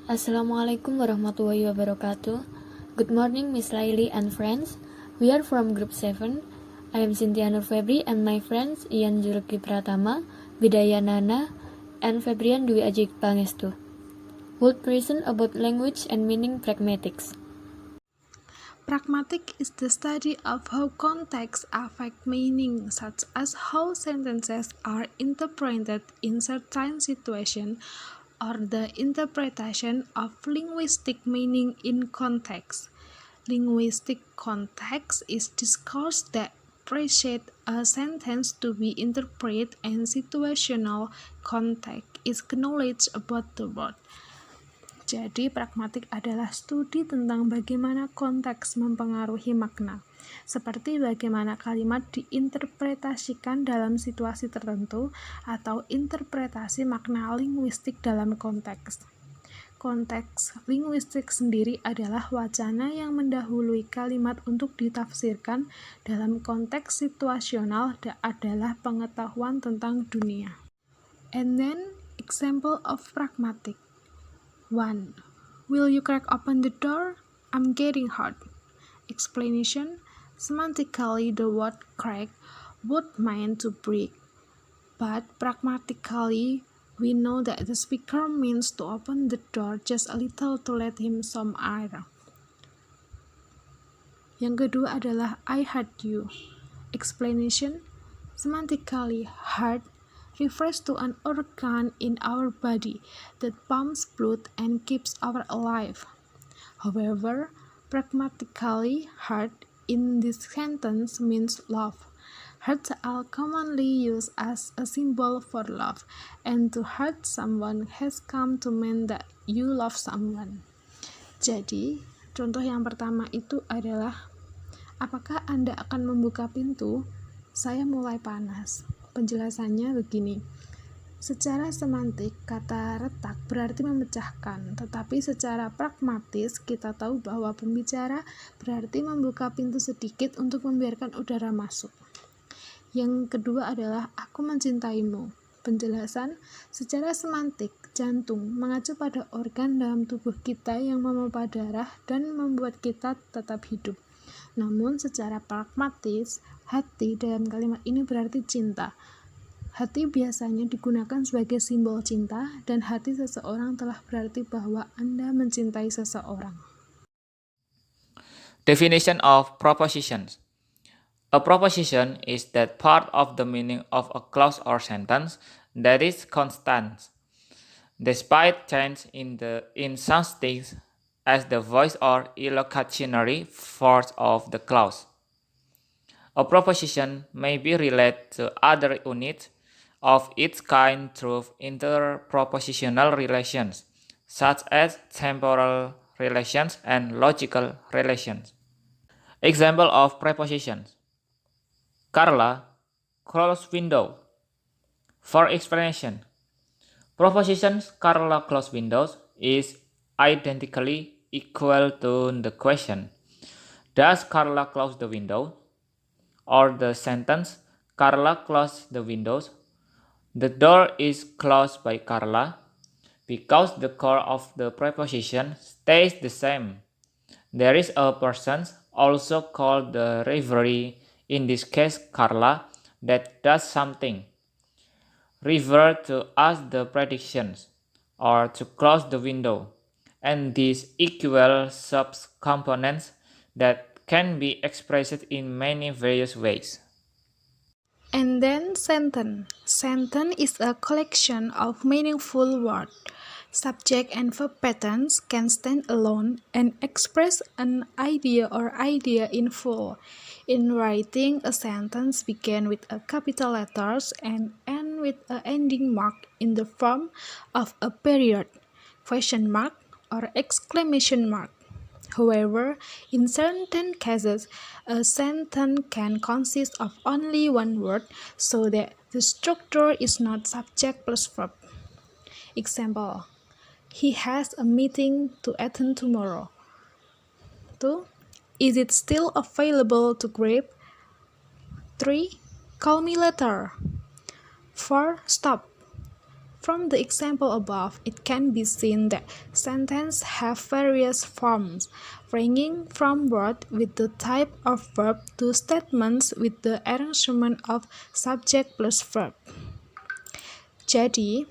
Assalamualaikum warahmatullahi wabarakatuh. Good morning, Miss Laili and friends. We are from Group 7. I am Cynthia Nur Febri and my friends Ian Juluki Pratama, Bidaya Nana, and Febrian Dwi Aji Pangestu. We'll present about language and meaning pragmatics. Pragmatic is the study of how contexts affect meaning, such as how sentences are interpreted in certain situations or the interpretation of linguistic meaning in context. Linguistic context is discourse that precedes a sentence to be interpreted, and situational context is knowledge about the word. Jadi, pragmatik adalah studi tentang bagaimana konteks mempengaruhi makna, seperti bagaimana kalimat diinterpretasikan dalam situasi tertentu atau interpretasi makna linguistik dalam konteks. Konteks linguistik sendiri adalah wacana yang mendahului kalimat untuk ditafsirkan. Dalam konteks situasional adalah pengetahuan tentang dunia. And then, example of pragmatic. 1. Will you crack open the door? I'm getting hot. Explanation. Semantically, the word crack would mean to break, but pragmatically, we know that the speaker means to open the door just a little to let him some air. Yang kedua adalah I heard you. Explanation. Semantically, heart refers to an organ in our body that pumps blood and keeps us alive. However, pragmatically, heart in this sentence means love. Hearts are commonly used as a symbol for love, and to hurt someone has come to mean that you love someone. Jadi, contoh yang pertama itu adalah, apakah Anda akan membuka pintu? Saya mulai panas. Penjelasannya begini. Secara semantik, kata retak berarti memecahkan, tetapi secara pragmatis kita tahu bahwa pembicara berarti membuka pintu sedikit untuk membiarkan udara masuk. Yang kedua adalah aku mencintaimu. Penjelasan, secara semantik, jantung mengacu pada organ dalam tubuh kita yang memompa darah dan membuat kita tetap hidup. Namun secara pragmatis, hati dalam kalimat ini berarti cinta. Hati biasanya digunakan sebagai simbol cinta, dan hati seseorang telah berarti bahwa Anda mencintai seseorang. Definition of propositions. A proposition is that part of the meaning of a clause or sentence that is constant, despite change in some states as the voice or illocutionary force of the clause. A proposition may be related to other units of its kind through interpropositional relations, such as temporal relations and logical relations. Example of prepositions. Carla, close window. For explanation, propositions Carla close windows is identically equal to the question, does Carla close the window? Or the sentence, Carla closed the windows. The door is closed by Carla. Because the core of the preposition stays the same, there is a person, also called the referee, in this case Carla, that does something. Refer to ask the predictions or to close the window, and these equal subcomponents that can be expressed in many various ways. And then sentence. Sentence is a collection of meaningful words. Subject and verb patterns can stand alone and express an idea or idea in full. In writing, a sentence begins with a capital letters and ends with an ending mark in the form of a period, question mark, or exclamation mark. However, in certain cases, a sentence can consist of only one word, so that the structure is not subject plus verb. Example, he has a meeting to attend tomorrow. 2. Is it still available to grab? 3. Call me later. 4. Stop. From the example above, it can be seen that sentences have various forms, ranging from word with the type of verb to statements with the arrangement of subject plus verb. Jadi,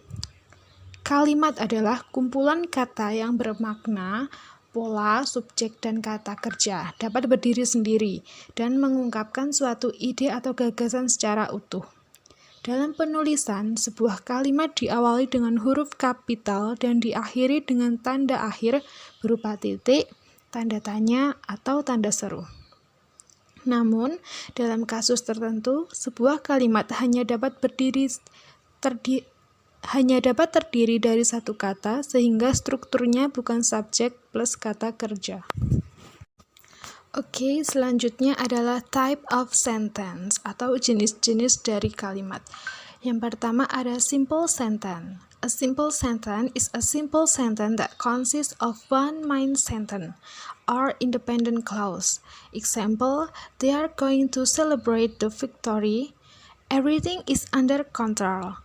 kalimat adalah kumpulan kata yang bermakna pola, subjek, dan kata kerja, dapat berdiri sendiri, dan mengungkapkan suatu ide atau gagasan secara utuh. Dalam penulisan, sebuah kalimat diawali dengan huruf kapital dan diakhiri dengan tanda akhir berupa titik, tanda tanya, atau tanda seru. Namun, dalam kasus tertentu, sebuah kalimat hanya dapat terdiri dari satu kata, sehingga strukturnya bukan subjek plus kata kerja. Oke, selanjutnya adalah type of sentence atau jenis-jenis dari kalimat. Yang pertama ada simple sentence. A simple sentence is a simple sentence that consists of one main sentence or independent clause. Example, they are going to celebrate the victory. Everything is under control.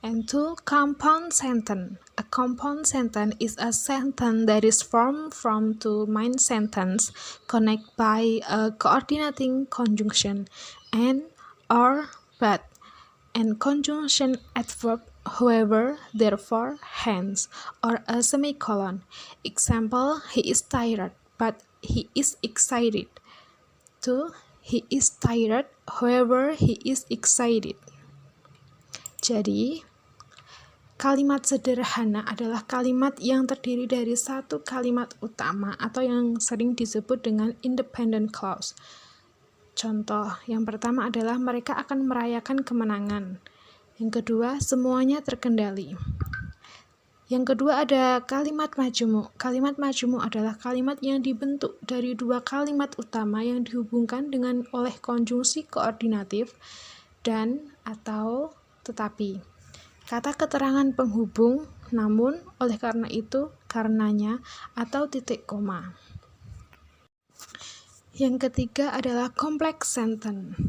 And two, compound sentence. A compound sentence is a sentence that is formed from two main sentences connected by a coordinating conjunction and or but and conjunction adverb however, therefore, hence, or a semicolon. Example, he is tired, but he is excited. Two, he is tired, however, he is excited. Jadi, kalimat sederhana adalah kalimat yang terdiri dari satu kalimat utama atau yang sering disebut dengan independent clause. Contoh, yang pertama adalah mereka akan merayakan kemenangan. Yang kedua, semuanya terkendali. Yang kedua ada kalimat majemuk. Kalimat majemuk adalah kalimat yang dibentuk dari dua kalimat utama yang dihubungkan dengan oleh konjungsi koordinatif dan atau tetapi. Kata keterangan penghubung, namun, oleh karena itu, karenanya, atau titik koma. Yang ketiga adalah complex sentence.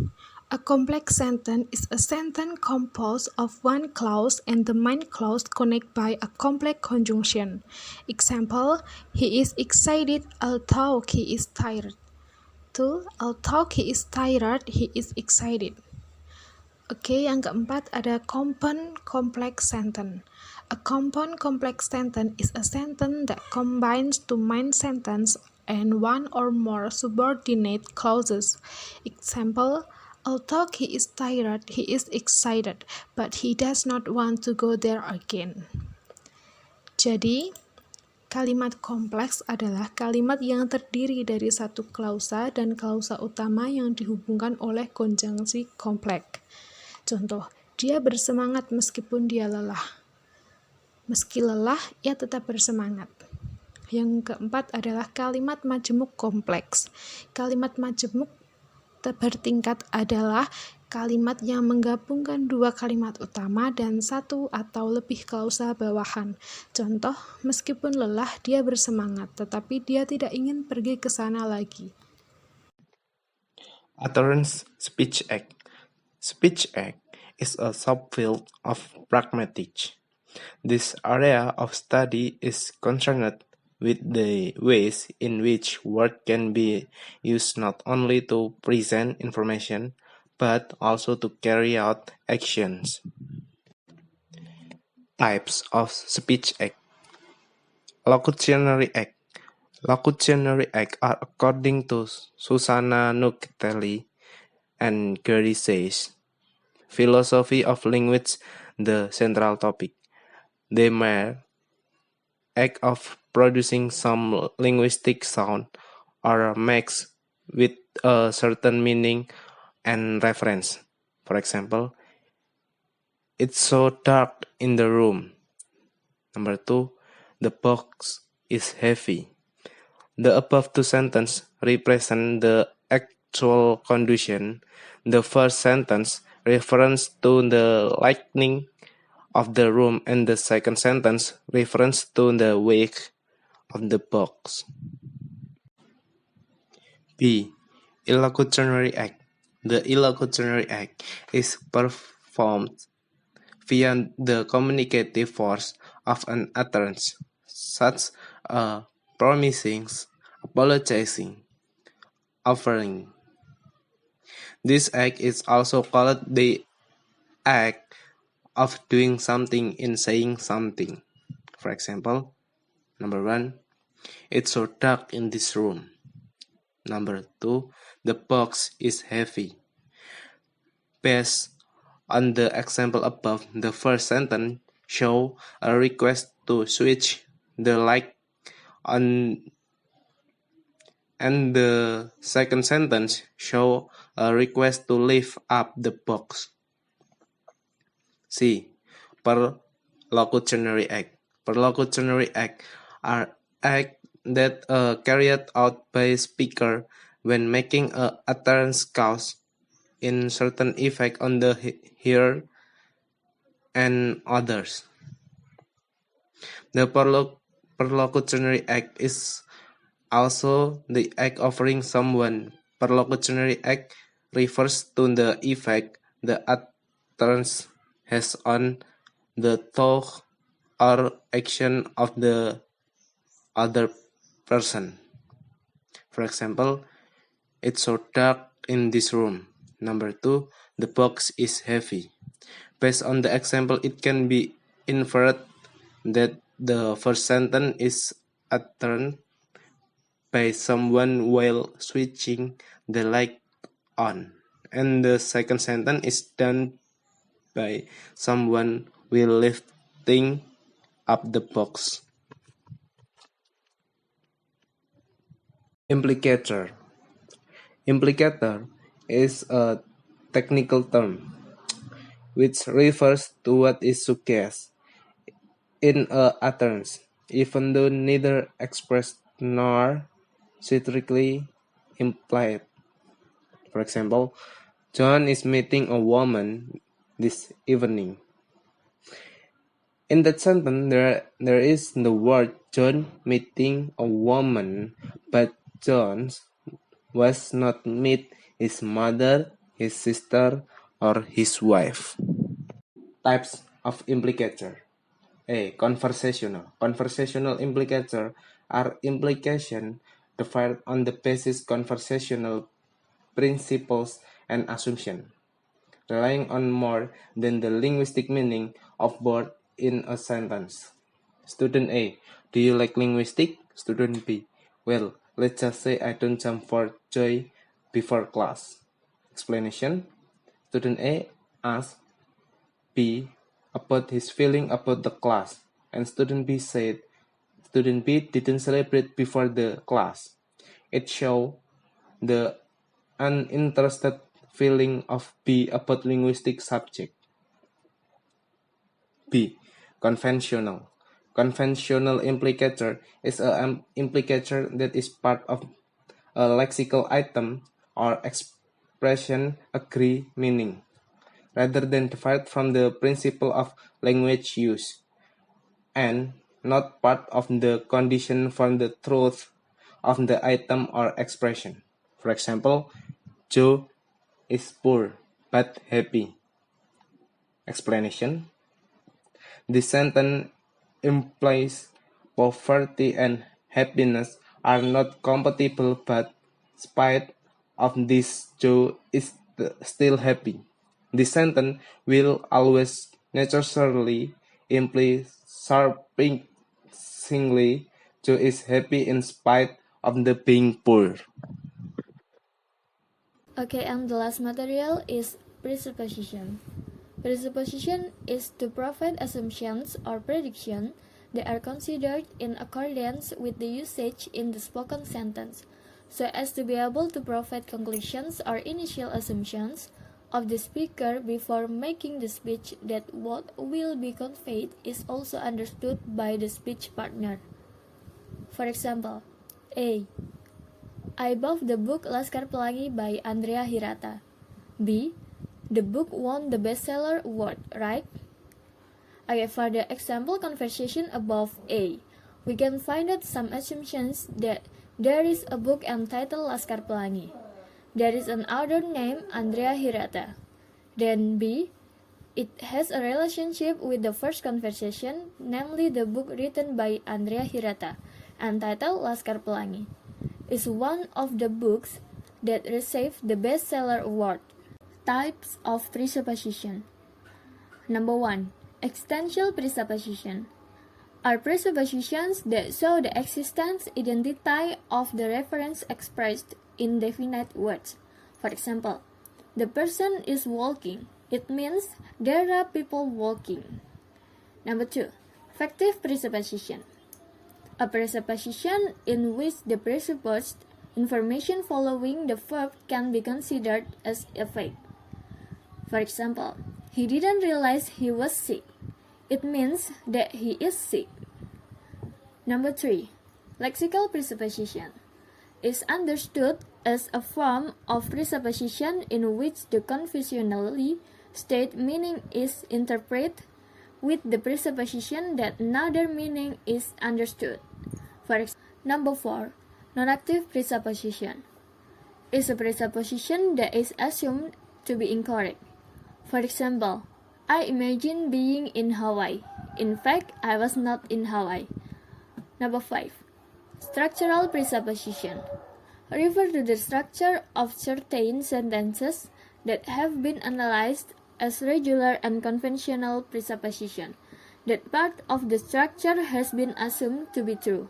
A complex sentence is a sentence composed of one clause and the main clause connected by a complex conjunction. Example, he is excited although he is tired. Two, although he is tired, he is excited. Oke, yang keempat ada compound complex sentence. A compound complex sentence is a sentence that combines two main sentences and one or more subordinate clauses. Example, although he is tired, he is excited, but he does not want to go there again. Jadi, kalimat kompleks adalah kalimat yang terdiri dari satu klausa dan klausa utama yang dihubungkan oleh konjungsi kompleks. Contoh, dia bersemangat meskipun dia lelah. Meski lelah, ia tetap bersemangat. Yang keempat adalah kalimat majemuk kompleks. Kalimat majemuk bertingkat adalah kalimat yang menggabungkan dua kalimat utama dan satu atau lebih klausa bawahan. Contoh, meskipun lelah, dia bersemangat, tetapi dia tidak ingin pergi ke sana lagi. Utterance speech act. Speech act is a subfield of pragmatics. This area of study is concerned with the ways in which words can be used not only to present information, but also to carry out actions. Types of speech act. Locutionary act. Locutionary act are, according to Susanna Nucatelli and Gary Sayers, Philosophy of Language, the central topic. They mere act of producing some linguistic sound or mix with a certain meaning and reference. For example, it's so dark in the room. Number 2, the box is heavy. The above two sentences represent the actual condition. The first sentence refers to the lighting of the room and the second sentence refers to the weight of the box. B. Illocutionary act. The illocutionary act is performed via the communicative force of an utterance, such as promising, apologizing, offering. This act is also called the act of doing something in saying something. For example, number 1, it's so dark in this room. Number 2, the box is heavy. Based on the example above, the first sentence shows a request to switch the light on, and the second sentence shows a request to lift up the box. C. Perlocutionary act. Perlocutionary act are acts that carried out by speaker when making a utterance cause in certain effect on the hearer and others. The perlocutionary act is also the act offering someone. Perlocutionary act refers to the effect the utterance has on the thought or action of the other person. For example, it's so dark in this room. Number 2, the box is heavy. Based on the example, it can be inferred that the first sentence is uttered by someone while switching the light on, and the second sentence is done by someone while lifting up the box. Implicator. Implicator is a technical term which refers to what is suggested in a utterance, even though neither expressed nor strictly implied. For example, John is meeting a woman this evening. In that sentence, there is the word John meeting a woman, but John was not meet his mother, his sister, or his wife. Types of implicator. A. Conversational. Conversational implicator are implication defined on the basis conversational principles and assumption, relying on more than the linguistic meaning of word in a sentence. Student A, do you like linguistic? Student B, well, let's just say I don't jump for joy before class. Explanation. Student A asked B about his feeling about the class, and student B said student B didn't celebrate before the class. It showed the uninterested feeling of B about linguistic subject. B. Conventional. Conventional implicator is an implicator that is part of a lexical item or expression agree meaning, rather than derived from the principle of language use, and not part of the condition for the truth of the item or expression. For example, Joe is poor but happy. Explanation. This sentence implies poverty and happiness are not compatible, but spite of this, Joe is still happy. This sentence will always necessarily imply surprisingly, Joe is happy in spite of the being poor. Okay, and the last material is presupposition. Presupposition is to provide assumptions or prediction that are considered in accordance with the usage in the spoken sentence, so as to be able to provide conclusions or initial assumptions of the speaker before making the speech that what will be conveyed is also understood by the speech partner. For example, A. I bought the book Laskar Pelangi by Andrea Hirata. B. The book won the bestseller award, right? Okay, for the example conversation above A, we can find out some assumptions that there is a book entitled Laskar Pelangi. There is an author named Andrea Hirata. Then B, It has a relationship with the first conversation, namely the book written by Andrea Hirata, entitled Laskar Pelangi. It's one of the books that received the bestseller award. Types of presupposition. Number 1. Existential presupposition are presuppositions that show the existence identity of the reference expressed in definite words. For example, the person is walking. It means there are people walking. Number 2. Factive presupposition. A presupposition in which the presupposed information following the verb can be considered as a fact. For example, he didn't realize he was sick. It means that he is sick. Number 3. Lexical presupposition is understood as a form of presupposition in which the conventionally stated meaning is interpreted with the presupposition that another meaning is understood. For example, number 4. Non-active presupposition is a presupposition that is assumed to be incorrect. For example, I imagine being in Hawaii. In fact, I was not in Hawaii. Number 5. Structural presupposition refer to the structure of certain sentences that have been analyzed as regular and conventional presupposition. That part of the structure has been assumed to be true.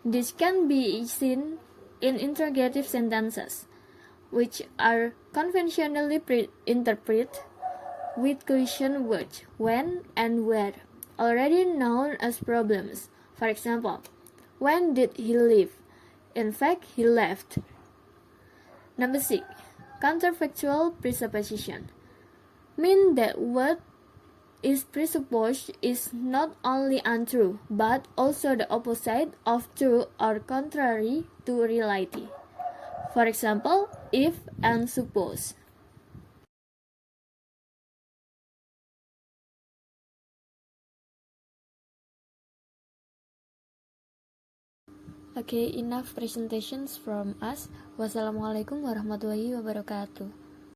This can be seen in interrogative sentences, which are conventionally interpreted with question words when and where, already known as problems. For example, when did he leave? In fact, he left. Number 6. Counterfactual presupposition mean that what is presupposed is not only untrue, but also the opposite of true or contrary to reality. For example, if and suppose. Okay, enough presentations from us. Wassalamualaikum warahmatullahi wabarakatuh.